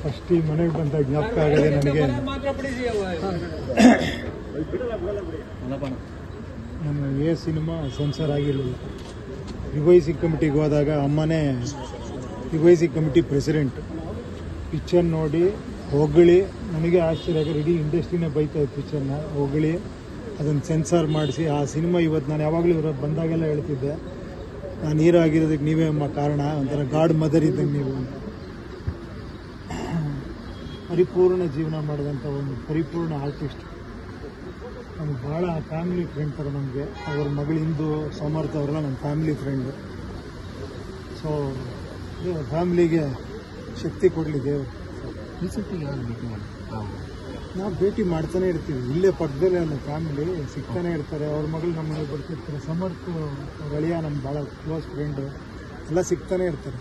First ಈ ಮನೆಗೆ ಬಂದ ಜ್ಞಾಪಕ ಆಗದೆ ನನಗೆ ನನ್ನ ಎ ಸಿನಿಮಾ ಸೆನ್ಸರ್ ಆಗಿರಲಿಲ್ಲ. ರಿವೈಸಿ ಕಮಿಟಿಗೆ ಹೋದಾಗ ಅಮ್ಮನೇ ರಿವೈಸಿ ಕಮಿಟಿ ಪ್ರೆಸಿಡೆಂಟ್. ಪಿಕ್ಚರ್ ನೋಡಿ ಹೊಗಳಿ ನನಗೆ ಆಶ್ಚರ್ಯ ಆಗಿ ಇಡೀ ಇಂಡಸ್ಟ್ರಿನೇ ಬೈತಾ ಇತ್ತು. ಪಿಕ್ಚರ್ನ ಹೊಗಳಿ ಅದನ್ನು ಸೆನ್ಸಾರ್ ಮಾಡಿಸಿ ಆ ಸಿನಿಮಾ ಇವತ್ತು ನಾನು ಯಾವಾಗಲೂ ಇವರು ಬಂದಾಗೆಲ್ಲ ಹೇಳ್ತಿದ್ದೆ, ನಾನು ಹೀರೋ ಆಗಿರೋದಕ್ಕೆ ನೀವೇ ಅಮ್ಮ ಕಾರಣ, ಒಂಥರ ಗಾಡ್ ಮದರ್ ಇದ್ದಂಗೆ ನೀವು. ಪರಿಪೂರ್ಣ ಜೀವನ ಮಾಡಿದಂಥ ಒಂದು ಪರಿಪೂರ್ಣ ಆರ್ಟಿಸ್ಟ್. ನಮ್ಗೆ ಭಾಳ ಫ್ಯಾಮಿಲಿ ಫ್ರೆಂಡ್ ಥರ ನಮಗೆ. ಅವ್ರ ಮಗಳು ಇಂದು ಸಮರ್ಥ ಅವರೆಲ್ಲ ನನ್ನ ಫ್ಯಾಮಿಲಿ ಫ್ರೆಂಡು. ಸೊ ಫ್ಯಾಮಿಲಿಗೆ ಶಕ್ತಿ ಕೊಡಲಿ ದೇವರು. ನಾವು ಭೇಟಿ ಮಾಡ್ತಾನೆ ಇರ್ತೀವಿ, ಇಲ್ಲೇ ಪಕ್ಕದಲ್ಲೇ ಅಲ್ಲ ಫ್ಯಾಮಿಲಿ ಸಿಗ್ತಾನೆ ಇರ್ತಾರೆ. ಅವ್ರ ಮಗಳು ನಮ್ಮ ಮನೆಗೆ ಬರ್ತಿರ್ತಾರೆ. ಸಮರ್ಥ ಗಳಿಯ ನಮ್ಮ ಭಾಳ ಕ್ಲೋಸ್ ಫ್ರೆಂಡು, ಎಲ್ಲ ಸಿಗ್ತಾನೆ ಇರ್ತಾರೆ.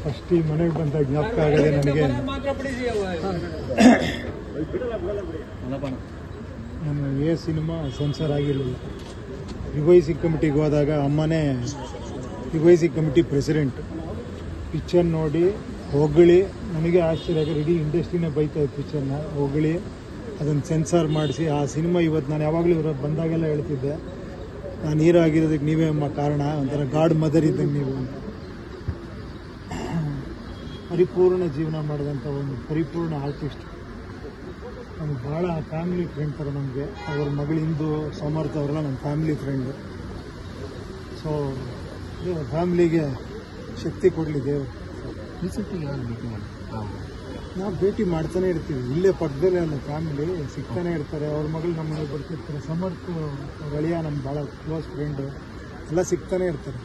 ಫಸ್ಟ್ ಈ ಮನೆಗೆ ಬಂದ ಜ್ಞಾಪಕ ಆಗದೆ ನನಗೆ ನನ್ನ ಎ ಸಿನಿಮಾ ಸೆನ್ಸರ್ ಆಗಿರಲಿಲ್ಲ. ರಿವೈಸಿ ಕಮಿಟಿಗೆ ಹೋದಾಗ ಅಮ್ಮನೇ ರಿವೈಸಿ ಕಮಿಟಿ ಪ್ರೆಸಿಡೆಂಟ್. ಪಿಕ್ಚರ್ ನೋಡಿ ಹೊಗಳಿ ನನಗೆ ಆಶ್ಚರ್ಯ ಆಗಿ ಇಡೀ ಇಂಡಸ್ಟ್ರಿನೇ ಬೈತಾ ಇತ್ತು. ಪಿಕ್ಚರ್ನ ಹೊಗಳಿ ಅದನ್ನು ಸೆನ್ಸಾರ್ ಮಾಡಿಸಿ ಆ ಸಿನಿಮಾ ಇವತ್ತು ನಾನು ಯಾವಾಗಲೂ ಇವರು ಬಂದಾಗೆಲ್ಲ ಹೇಳ್ತಿದ್ದೆ, ನಾನು ಹೀರೋ ಆಗಿರೋದಕ್ಕೆ ನೀವೇ ಅಮ್ಮ ಕಾರಣ, ಒಂಥರ ಗಾಡ್ ಮದರ್ ಇದ್ದಂಗೆ ನೀವು. ಪರಿಪೂರ್ಣ ಜೀವನ ಮಾಡಿದಂಥ ಒಂದು ಪರಿಪೂರ್ಣ ಆರ್ಟಿಸ್ಟ್. ನಮ್ಗೆ ಭಾಳ ಫ್ಯಾಮಿಲಿ ಫ್ರೆಂಡ್ ಥರ ನಮಗೆ. ಅವ್ರ ಮಗಳು ಇಂದು ಸಮರ್ಥ ಅವರೆಲ್ಲ ನನ್ನ ಫ್ಯಾಮಿಲಿ ಫ್ರೆಂಡು. ಸೊ ಫ್ಯಾಮಿಲಿಗೆ ಶಕ್ತಿ ಕೊಡಲಿ ದೇವರು. ನಾವು ಭೇಟಿ ಮಾಡ್ತಾನೆ ಇರ್ತೀವಿ, ಇಲ್ಲೇ ಪಕ್ಕದಲ್ಲೇ ಅಲ್ಲ ಫ್ಯಾಮಿಲಿ ಸಿಗ್ತಾನೆ ಇರ್ತಾರೆ. ಅವ್ರ ಮಗಳು ನಮ್ಮ ಮನೆಗೆ ಬರ್ತಿರ್ತಾರೆ. ಸಮರ್ಥ ಗಳಿಯ ನಮ್ಮ ಭಾಳ ಕ್ಲೋಸ್ ಫ್ರೆಂಡು, ಎಲ್ಲ ಸಿಗ್ತಾನೆ ಇರ್ತಾರೆ.